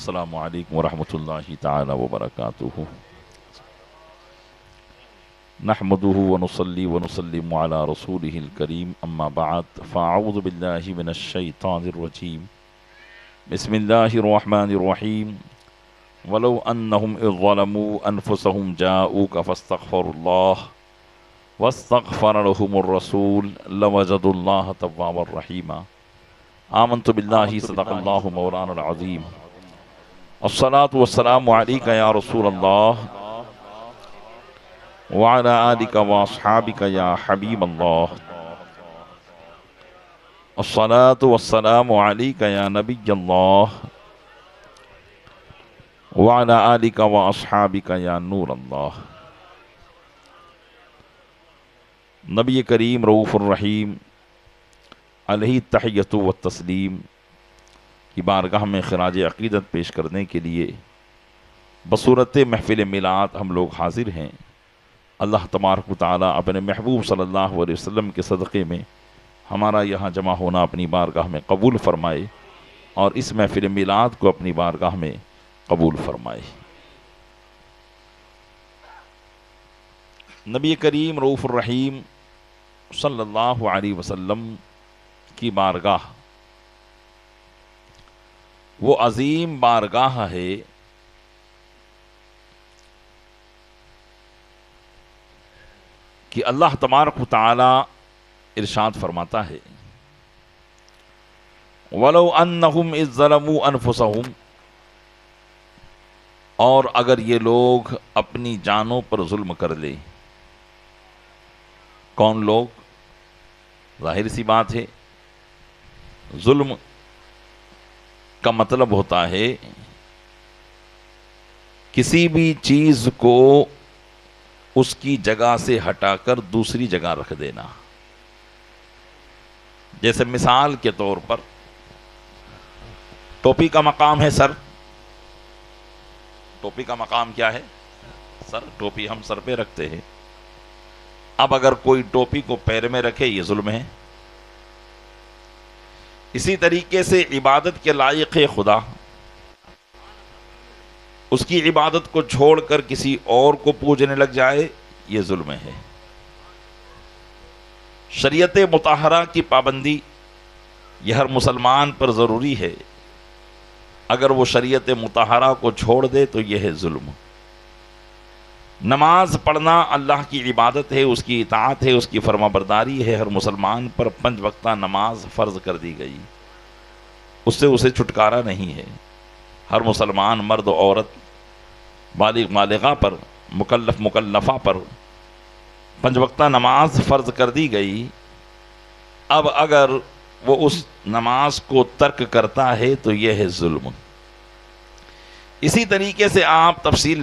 السلام علیکم ورحمۃ اللہ تعالی وبرکاتہ نحمده ونصلي ونسلم على رسوله الكريم اما بعد فاعوذ بالله من الشيطان الرجيم بسم الله الرحمن الرحيم ولو انهم اذ ظلموا انفسهم جاءوك فاستغفروا الله واستغفر لهم الرسول لوجدوا الله توابا رحيما آمنت بالله صدق الله مولانا العظيم الصلاة والسلام عليك يا رسول الله وعلى آلك وأصحابك يا حبيب الله الصلاة والسلام عليك يا نبي الله وعلى آلك وأصحابك يا نور الله نبی کریم رؤوف الرحیم علیہ التحیۃ والتسلیم کی بارگاہ میں خراج عقیدت پیش کرنے کے لیے بصورت محفل میلاد ہم لوگ حاضر ہیں۔ اللہ تبارک و تعالیٰ اپنے محبوب صلی اللہ علیہ وسلم کے صدقے میں ہمارا یہاں جمع ہونا اپنی بارگاہ میں قبول فرمائے اور اس محفل میلاد کو اپنی بارگاہ میں قبول فرمائے۔ نبی کریم رؤوف الرحیم صلی اللہ علیہ وسلم کی بارگاہ وہ عظیم بارگاہ ہے کہ اللہ تبارک و تعالی ارشاد فرماتا ہے وَلَوْ أَنَّهُمْ إِذْ ظَلَمُوا أَنفُسَهُمْ، اور اگر یہ لوگ اپنی جانوں پر ظلم کر لیں۔ کون لوگ؟ ظاہر سی بات ہے، ظلم کا مطلب ہوتا ہے کسی بھی چیز کو اس کی جگہ سے ہٹا کر دوسری جگہ رکھ دینا۔ جیسے مثال کے طور پر ٹوپی کا مقام ہے سر۔ ٹوپی کا مقام کیا ہے؟ سر۔ ٹوپی ہم سر پہ رکھتے ہیں۔ اب اگر کوئی ٹوپی کو پیر میں رکھے یہ ظلم ہے۔ اسی طریقے سے عبادت کے لائق خدا، اس کی عبادت کو چھوڑ کر کسی اور کو پوجنے لگ جائے یہ ظلم ہے۔ شریعت مطہرہ کی پابندی یہ ہر مسلمان پر ضروری ہے۔ اگر وہ شریعت مطہرہ کو چھوڑ دے تو یہ ہے ظلم۔ نماز پڑھنا اللہ کی عبادت ہے، اس کی اطاعت ہے، اس کی فرما برداری ہے۔ ہر مسلمان پر 5 وقتہ نماز فرض کر دی گئی، اس سے اسے چھٹکارا نہیں ہے۔ ہر مسلمان مرد و عورت، بالغ بالغہ پر، مکلف مکلفہ پر 5 وقتہ نماز فرض کر دی گئی۔ اب اگر وہ اس نماز کو ترک کرتا ہے تو یہ ہے ظلم۔ اسی طریقے سے آپ تفصیل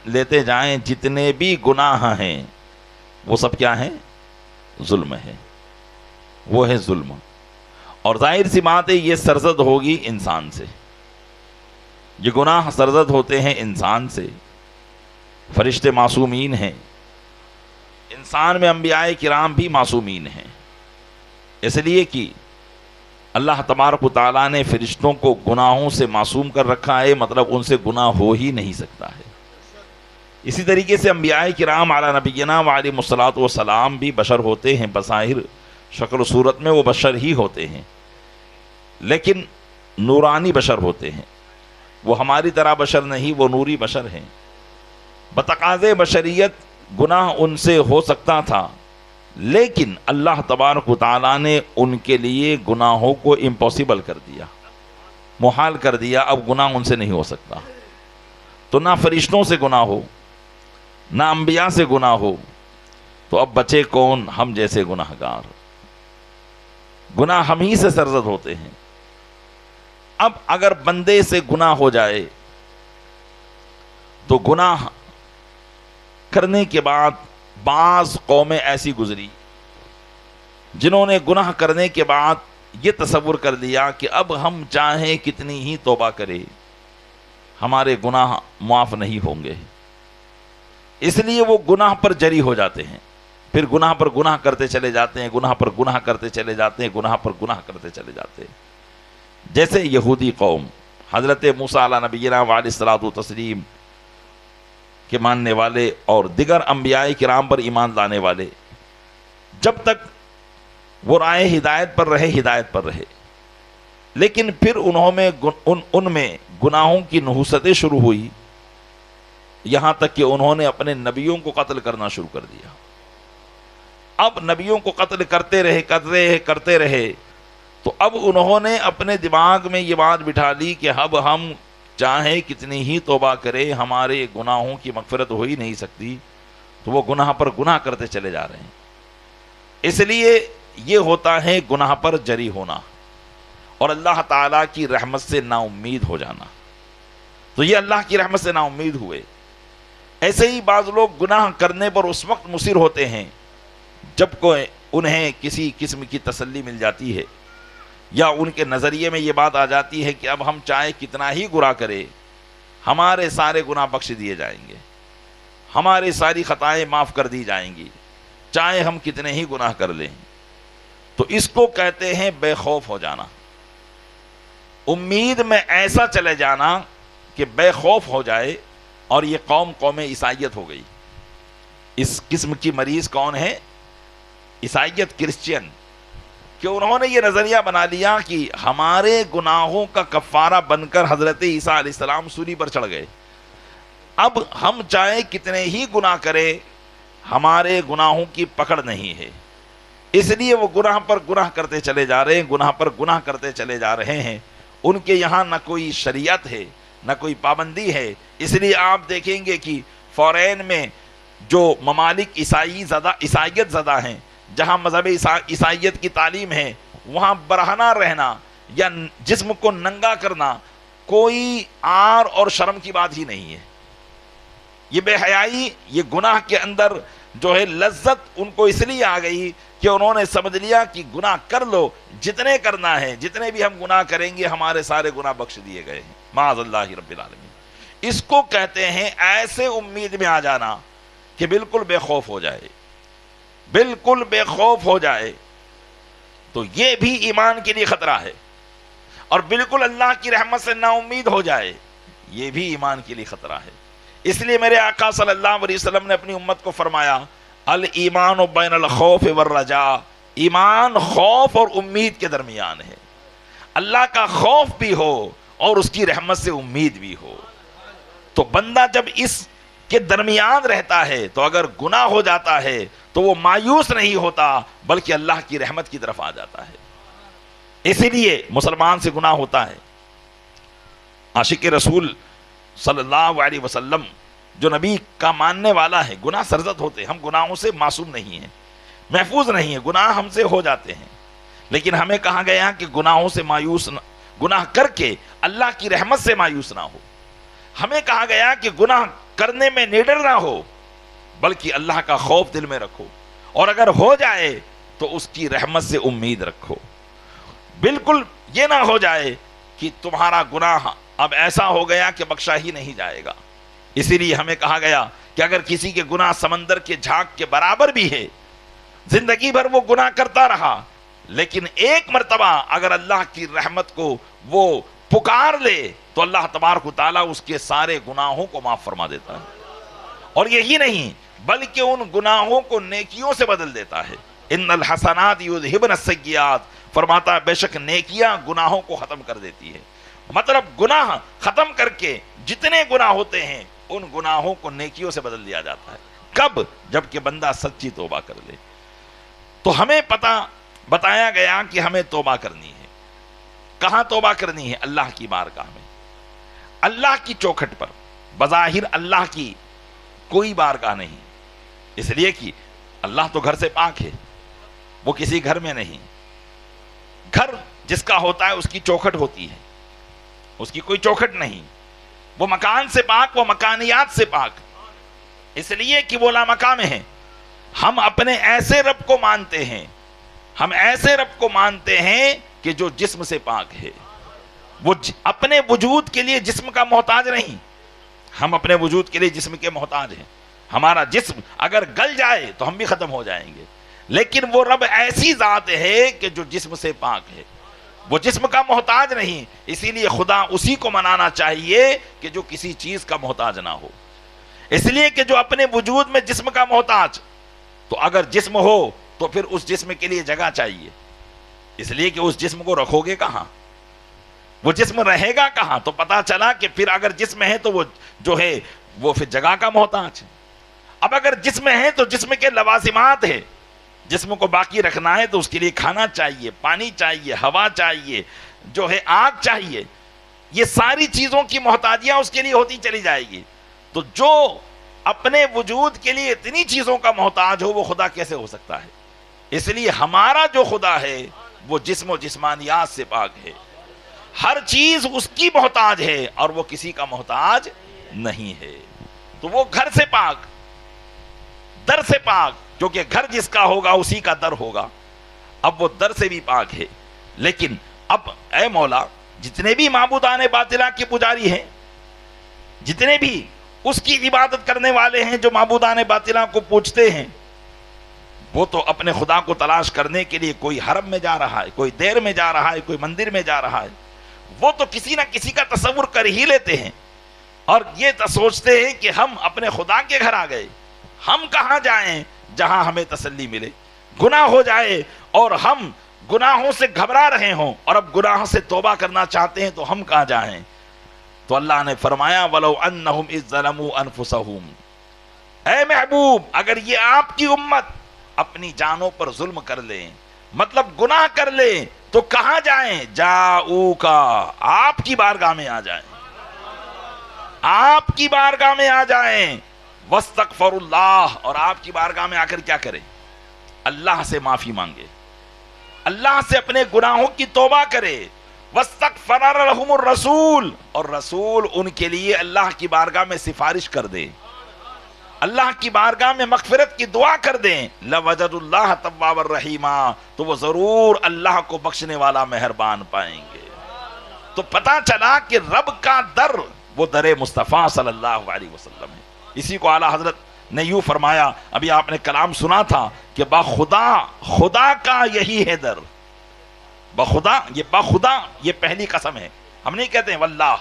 لیتے جائیں جتنے بھی گناہ ہیں وہ سب کیا ہیں؟ ظلم ہے، وہ ہے ظلم۔ اور ظاہر سی بات ہے یہ سرزد ہوگی انسان سے، یہ گناہ سرزد ہوتے ہیں انسان سے۔ فرشتے معصومین ہیں، انسان میں انبیاء کرام بھی معصومین ہیں، اس لیے کہ اللہ تبارک و تعالیٰ نے فرشتوں کو گناہوں سے معصوم کر رکھا ہے، مطلب ان سے گناہ ہو ہی نہیں سکتا ہے۔ اسی طریقے سے انبیاء کرام علی نبینا وعلیہم الصلاۃ والسلام بھی بشر ہوتے ہیں، بظاہر شکل و صورت میں وہ بشر ہی ہوتے ہیں، لیکن نورانی بشر ہوتے ہیں۔ وہ ہماری طرح بشر نہیں، وہ نوری بشر ہیں۔ بتقاضے بشریت گناہ ان سے ہو سکتا تھا، لیکن اللہ تبارک و تعالیٰ نے ان کے لیے گناہوں کو امپاسبل کر دیا، محال کر دیا۔ اب گناہ ان سے نہیں ہو سکتا۔ تو نہ فرشتوں سے گناہ ہو، نہ انبیاء سے گناہ ہو، تو اب بچے کون؟ ہم جیسے گناہگار۔ گناہ ہم ہی سے سرزد ہوتے ہیں۔ اب اگر بندے سے گناہ ہو جائے تو گناہ کرنے کے بعد بعض قومیں ایسی گزری جنہوں نے گناہ کرنے کے بعد یہ تصور کر لیا کہ اب ہم چاہیں کتنی ہی توبہ کرے ہمارے گناہ معاف نہیں ہوں گے، اس لیے وہ گناہ پر جری ہو جاتے ہیں۔ پھر گناہ پر گناہ کرتے چلے جاتے ہیں، گناہ پر گناہ کرتے چلے جاتے ہیں، گناہ پر گناہ کرتے چلے جاتے ہیں۔ جیسے یہودی قوم حضرت موسیٰ علیہ نبینا وعلیہ الصلوۃ والتسلیم کے ماننے والے اور دیگر انبیاء کرام پر ایمان لانے والے جب تک وہ رائے ہدایت پر رہے، لیکن پھر ان میں گناہوں کی نحوستیں شروع ہوئی، یہاں تک کہ انہوں نے اپنے نبیوں کو قتل کرنا شروع کر دیا۔ اب نبیوں کو قتل کرتے رہے تو اب انہوں نے اپنے دماغ میں یہ بات بٹھا لی کہ اب ہم چاہے کتنی ہی توبہ کرے ہمارے گناہوں کی مغفرت ہو ہی نہیں سکتی، تو وہ گناہ پر گناہ کرتے چلے جا رہے ہیں۔ اس لیے یہ ہوتا ہے گناہ پر جری ہونا اور اللہ تعالیٰ کی رحمت سے نا امید ہو جانا۔ تو یہ اللہ کی رحمت سے نا امید ہوئے۔ ایسے ہی بعض لوگ گناہ کرنے پر اس وقت مصر ہوتے ہیں جب کوئی انہیں کسی قسم کی تسلی مل جاتی ہے، یا ان کے نظریے میں یہ بات آ جاتی ہے کہ اب ہم چاہے کتنا ہی گناہ کرے ہمارے سارے گناہ بخش دیے جائیں گے، ہماری ساری خطائیں معاف کر دی جائیں گی، چاہے ہم کتنے ہی گناہ کر لیں۔ تو اس کو کہتے ہیں بے خوف ہو جانا، امید میں ایسا چلے جانا کہ بے خوف ہو جائے۔ اور یہ قوم عیسائیت ہو گئی۔ اس قسم کی مریض کون ہے؟ عیسائیت، کرسچین، کہ انہوں نے یہ نظریہ بنا لیا کہ ہمارے گناہوں کا کفارہ بن کر حضرت عیسیٰ علیہ السلام سولی پر چڑھ گئے، اب ہم چاہے کتنے ہی گناہ کریں ہمارے گناہوں کی پکڑ نہیں ہے، اس لیے وہ گناہ پر گناہ کرتے چلے جا رہے ہیں۔ ان کے یہاں نہ کوئی شریعت ہے نہ کوئی پابندی ہے، اس لیے آپ دیکھیں گے کہ فورین میں جو ممالک عیسائیت زدہ ہیں، جہاں مذہب عیسائیت کی تعلیم ہے، وہاں برہنہ رہنا یا جسم کو ننگا کرنا کوئی عار اور شرم کی بات ہی نہیں ہے۔ یہ بے حیائی، یہ گناہ کے اندر جو ہے لذت ان کو اس لیے آ گئی کہ انہوں نے سمجھ لیا کہ گناہ کر لو، جتنے کرنا ہے، جتنے بھی ہم گناہ کریں گے ہمارے سارے گناہ بخش دیے گئے ہیں، معاذ اللہ رب العالمین۔ اس کو کہتے ہیں ایسے امید میں آ جانا کہ بالکل بے خوف ہو جائے، بالکل بے خوف ہو جائے۔ تو یہ بھی ایمان کے لیے خطرہ ہے، اور بالکل اللہ کی رحمت سے نا امید ہو جائے، یہ بھی ایمان کے لیے خطرہ ہے۔ اس لیے میرے آقا صلی اللہ علیہ وسلم نے اپنی امت کو فرمایا، الایمان بین الخوف والرجاء، ایمان خوف اور امید کے درمیان ہے، اللہ کا خوف بھی ہو اور اس کی رحمت سے امید بھی ہو۔ تو بندہ جب اس کے درمیان رہتا ہے تو اگر گناہ ہو جاتا ہے تو وہ مایوس نہیں ہوتا بلکہ اللہ کی رحمت کی طرف آ جاتا ہے۔ اسی لیے مسلمان سے گناہ ہوتا ہے، عاشق رسول صلی اللہ علیہ وسلم جو نبی کا ماننے والا ہے، گناہ سرزد ہوتے ہیں، ہم گناہوں سے معصوم نہیں ہیں، محفوظ نہیں ہیں، گناہ ہم سے ہو جاتے ہیں، لیکن ہمیں کہا گیا کہ گناہوں سے گناہ کر کے اللہ کی رحمت سے مایوس نہ ہو۔ ہمیں کہا گیا کہ گناہ کرنے میں نڈر نہ ہو بلکہ اللہ کا خوف دل میں رکھو، اور اگر ہو جائے تو اس کی رحمت سے امید رکھو۔ بالکل یہ نہ ہو جائے کہ تمہارا گناہ اب ایسا ہو گیا کہ بخشا ہی نہیں جائے گا۔ اسی لیے ہمیں کہا گیا کہ اگر کسی کے گناہ سمندر کے جھاگ کے برابر بھی ہے، زندگی بھر وہ گناہ کرتا رہا، لیکن ایک مرتبہ اگر اللہ کی رحمت کو وہ پکار لے تو اللہ تبارک و تعالیٰ اس کے سارے گناہوں کو معاف فرما دیتا ہے، اور یہی نہیں بلکہ ان گناہوں کو نیکیوں سے بدل دیتا ہے۔ ان الحسنات یذہبن السیئات، فرماتا ہے بے شک نیکیاں گناہوں کو ختم کر دیتی ہے۔ مطلب گناہ ختم کر کے جتنے گناہ ہوتے ہیں ان گناہوں کو نیکیوں سے بدل دیا جاتا ہے۔ کب؟ جب کہ بندہ سچی توبہ کر لے۔ تو ہمیں بتایا گیا کہ ہمیں توبہ کرنی ہے۔ کہاں توبہ کرنی ہے؟ اللہ کی بارگاہ میں، اللہ کی چوکھٹ پر۔ بظاہر اللہ کی کوئی بارگاہ نہیں، اس لیے کہ اللہ تو گھر سے پاک ہے، وہ کسی گھر میں نہیں۔ گھر جس کا ہوتا ہے اس کی چوکھٹ ہوتی ہے، اس کی کوئی چوکھٹ نہیں۔ وہ مکان سے پاک، وہ مکانیات سے پاک، اس لیے کہ وہ لامکان ہیں۔ ہم اپنے ایسے رب کو مانتے ہیں، ہم ایسے رب کو مانتے ہیں کہ جو جسم سے پاک ہے، وہ اپنے وجود کے لیے جسم کا محتاج نہیں۔ ہم اپنے وجود کے لیے جسم کے محتاج ہیں، ہمارا جسم اگر گل جائے تو ہم بھی ختم ہو جائیں گے، لیکن وہ رب ایسی ذات ہے کہ جو جسم سے پاک ہے، وہ جسم کا محتاج نہیں، اسی لیے خدا اسی کو منانا چاہیے کہ جو کسی چیز کا محتاج نہ ہو، اس لیے کہ جو اپنے وجود میں جسم کا محتاج، تو اگر جسم ہو تو پھر اس جسم کے لیے جگہ چاہیے، اس لیے کہ اس جسم کو رکھو گے کہاں، وہ جسم رہے گا کہاں، تو پتا چلا کہ پھر اگر جسم ہے تو وہ جو ہے وہ پھر جگہ کا محتاج ہے۔ اب اگر جسم ہے تو جسم کے لوازمات ہے، جسم کو باقی رکھنا ہے تو اس کے لیے کھانا چاہیے، پانی چاہیے، ہوا چاہیے، جو ہے آگ چاہیے، یہ ساری چیزوں کی محتاجیاں اس کے لیے ہوتی چلی جائے گی۔ تو جو اپنے وجود کے لیے اتنی چیزوں کا محتاج ہو وہ خدا کیسے ہو سکتا ہے؟ اس لیے ہمارا جو خدا ہے وہ جسم و جسمانیات سے پاک ہے، ہر چیز اس کی محتاج ہے اور وہ کسی کا محتاج نہیں ہے۔ تو وہ گھر سے پاک، در سے پاک، کیونکہ گھر جس کا ہوگا اسی کا در ہوگا، اب وہ در سے بھی پاک ہے۔ لیکن اب اے مولا، جتنے بھی معبودان باطلہ کے پجاری ہیں، جتنے بھی اس کی عبادت کرنے والے ہیں جو معبودان باطلہ کو پوجتے ہیں، وہ تو اپنے خدا کو تلاش کرنے کے لیے کوئی حرم میں جا رہا ہے، کوئی دیر میں جا رہا ہے، کوئی مندر میں جا رہا ہے، وہ تو کسی نہ کسی کا تصور کر ہی لیتے ہیں اور یہ سوچتے ہیں کہ ہم اپنے خدا کے گھر آ گئے، ہم کہاں جائیں جہاں ہمیں تسلی ملے، گناہ ہو جائے اور ہم گناہوں سے گھبرا رہے ہوں اور اب گناہوں سے توبہ کرنا چاہتے ہیں تو ہم کہاں جائیں؟ تو اللہ نے فرمایا وَلَوْ أَنَّهُمْ إِذْ ظَلَمُوا أَنفُسَهُمْ، اے محبوب اگر یہ آپ کی امت اپنی جانوں پر ظلم کر لیں، مطلب گناہ کر لیں، تو کہاں جائیں؟ جاؤکا، آپ کی بارگاہ میں آ جائیں، آپ کی بارگاہ میں آ جائیں، وَاسْتَغْفَرُ اللَّهِ، اور آپ کی بارگاہ میں آ کر کیا کریں؟ اللہ سے معافی مانگے، اللہ سے اپنے گناہوں کی توبہ کرے، وَاسْتَغْفَرَ لَهُمُ الرَّسُولُ، اور رسول ان کے لیے اللہ کی بارگاہ میں سفارش کر دے، اللہ کی بارگاہ میں مغفرت کی دعا کر دیں، لَوَجَدُ اللَّهَ تَوَّابًا رَحِيمًا، تو وہ ضرور اللہ کو بخشنے والا مہربان پائیں گے۔ تو پتہ چلا کہ رب کا در وہ در مصطفیٰ صلی اللہ علیہ وسلم ہے۔ اسی کو اعلیٰ حضرت نے یوں فرمایا، ابھی آپ نے کلام سنا تھا کہ بخدا، خدا کا یہی ہے در، بخدا، یہ بخدا یہ پہلی قسم ہے، ہم نہیں کہتے ہیں واللہ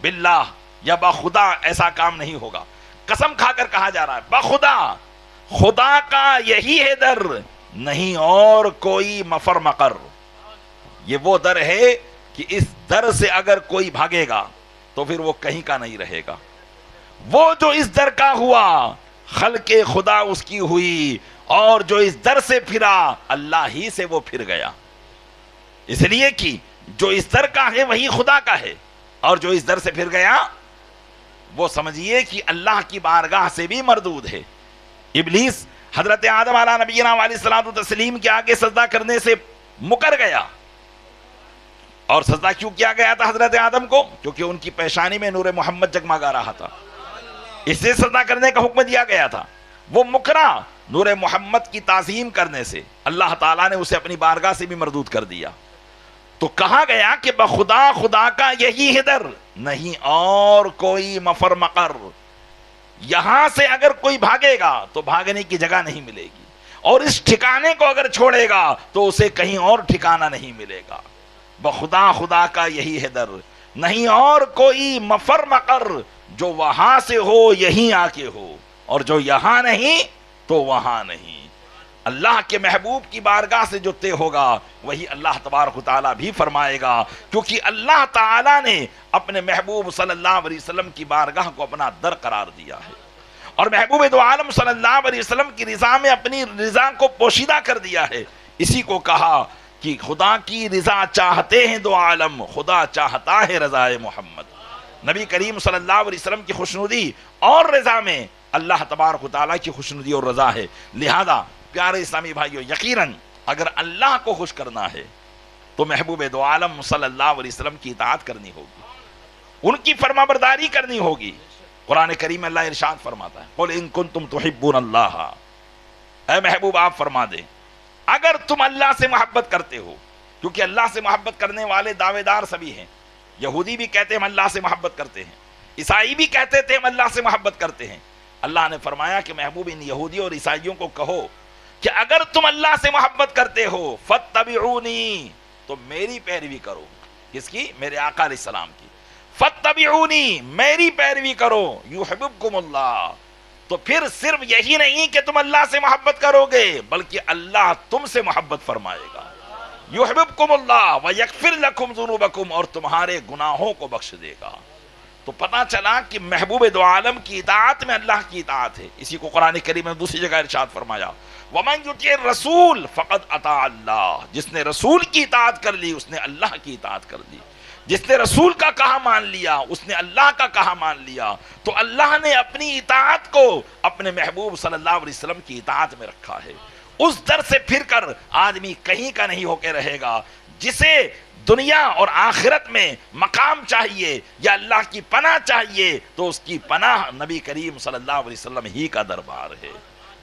باللہ یا بخدا، ایسا کام نہیں ہوگا، قسم کھا کر کہا جا رہا ہے بخدا، خدا کا یہی ہے در، نہیں اور کوئی مفر مقر۔ یہ وہ در ہے کہ اس در سے اگر کوئی بھاگے گا تو پھر وہ کہیں کا نہیں رہے گا، وہ جو اس در کا ہوا خلق خدا اس کی ہوئی، اور جو اس در سے پھرا اللہ ہی سے وہ پھر گیا، اس لیے کہ جو اس در کا ہے وہی خدا کا ہے، اور جو اس در سے پھر گیا وہ سمجھیے کہ اللہ کی بارگاہ سے بھی مردود ہے۔ ابلیس حضرت آدم علیہ نبینا علیہ الصلوۃ والتسلیم کے آگے سجدہ کرنے سے مکر گیا، اور سجدہ کیوں کیا گیا تھا حضرت آدم کو؟ کیونکہ ان کی پیشانی میں نور محمد جگمگا رہا تھا، اس سے سجدہ کرنے کا حکم دیا گیا تھا، وہ مکرا نور محمد کی تعظیم کرنے سے، اللہ تعالیٰ نے اسے اپنی بارگاہ سے بھی مردود کر دیا۔ تو کہا گیا کہ بخدا، خدا کا یہی ہے در، نہیں اور کوئی مفر مقر، یہاں سے اگر کوئی بھاگے گا تو بھاگنے کی جگہ نہیں ملے گی، اور اس ٹھکانے کو اگر چھوڑے گا تو اسے کہیں اور ٹھکانہ نہیں ملے گا۔ بخدا، خدا کا یہی ہے در، نہیں اور کوئی مفر مقر، جو وہاں سے ہو یہیں آ کے ہو، اور جو یہاں نہیں تو وہاں نہیں۔ اللہ کے محبوب کی بارگاہ سے جو طے ہوگا وہی اللہ تبارک و تعالیٰ بھی فرمائے گا، کیونکہ اللہ تعالیٰ نے اپنے محبوب صلی اللہ علیہ وسلم کی بارگاہ کو اپنا در قرار دیا ہے، اور محبوب دو عالم صلی اللہ علیہ وسلم کی رضا میں اپنی رضا کو پوشیدہ کر دیا ہے۔ اسی کو کہا کہ خدا کی رضا چاہتے ہیں دو عالم، خدا چاہتا ہے رضا محمد۔ نبی کریم صلی اللہ علیہ وسلم کی خوشنودی اور رضا میں اللہ تبارک و تعالیٰ کی خوشنودی اور رضا ہے۔ لہذا پیارے اسلامی بھائیو، یقیناً اگر اللہ کو خوش کرنا ہے تو محبوب دو عالم صلی اللہ علیہ وسلم کی اطاعت کرنی ہوگی، ان کی فرما برداری کرنی ہوگی۔ قرآن کریم میں اللہ ارشاد فرماتا ہے قُلْ إِن كُنتُمْ تُحِبُّونَ اللَّهَ، اے محبوب آپ فرما دیں اگر تم اللہ سے محبت کرتے ہو، کیونکہ اللہ سے محبت کرنے والے دعوے دار سبھی ہیں، یہودی بھی کہتے ہیں ہم اللہ سے محبت کرتے ہیں، عیسائی بھی کہتے تھے ہم اللہ سے محبت کرتے ہیں۔ اللہ نے فرمایا کہ محبوب ان یہودی اور عیسائیوں کو کہو کہ اگر تم اللہ سے محبت کرتے ہو فَاتَّبِعُونِی، تو میری پیروی کرو. کس کی؟ میرے آقا علیہ السلام کی. فاتبعونی، میری پیروی کرو. یحببکم اللہ. تو پھر صرف یہی نہیں کہ تم اللہ سے محبت کرو گے، بلکہ اللہ تم سے محبت فرمائے گا. یحببکم اللہ ویغفر لکم ذنوبکم، اور تمہارے گناہوں کو بخش دے گا. تو پتہ چلا کہ محبوب دو عالم کی اطاعت میں اللہ کی اطاعت ہے. اسی کو قرآن کریم میں دوسری جگہ ارشاد فرمایا وَمَنْ يُطِعِ الرَّسُولَ فَقَدْ أَطَاعَ اللَّهَ. جس نے رسول کی اطاعت کر لی اس نے اللہ کی اطاعت کر لی. جس نے رسول کا کہا مان لیا اس نے اللہ کا کہا مان لیا. تو اللہ نے اپنی اطاعت کو اپنے محبوب صلی اللہ علیہ وسلم کی اطاعت میں رکھا ہے. اس در سے پھر کر آدمی کہیں کا نہیں ہو کے رہے گا. جسے دنیا اور آخرت میں مقام چاہیے یا اللہ کی پناہ چاہیے تو اس کی پناہ نبی کریم صلی اللہ علیہ وسلم ہی کا دربار ہے.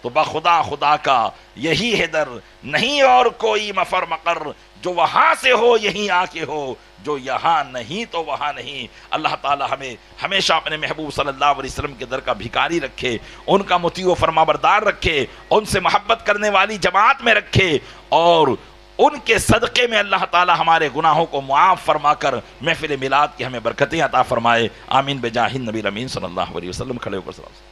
تو بخدا خدا کا یہی ہے در، نہیں اور کوئی مفر مقر. جو وہاں سے ہو یہیں آ کے ہو، جو یہاں نہیں تو وہاں نہیں. اللہ تعالی ہمیں ہمیشہ اپنے محبوب صلی اللہ علیہ وسلم کے در کا بھکاری رکھے، ان کا مطیع و فرما بردار رکھے، ان سے محبت کرنے والی جماعت میں رکھے، اور ان کے صدقے میں اللہ تعالی ہمارے گناہوں کو معاف فرما کر محفل میلاد کی ہمیں برکتیں عطا فرمائے. آمین بجاہ النبی الامین صلی اللہ علیہ وسلم. کھڑے ہو کر صلی اللہ علیہ وسلم.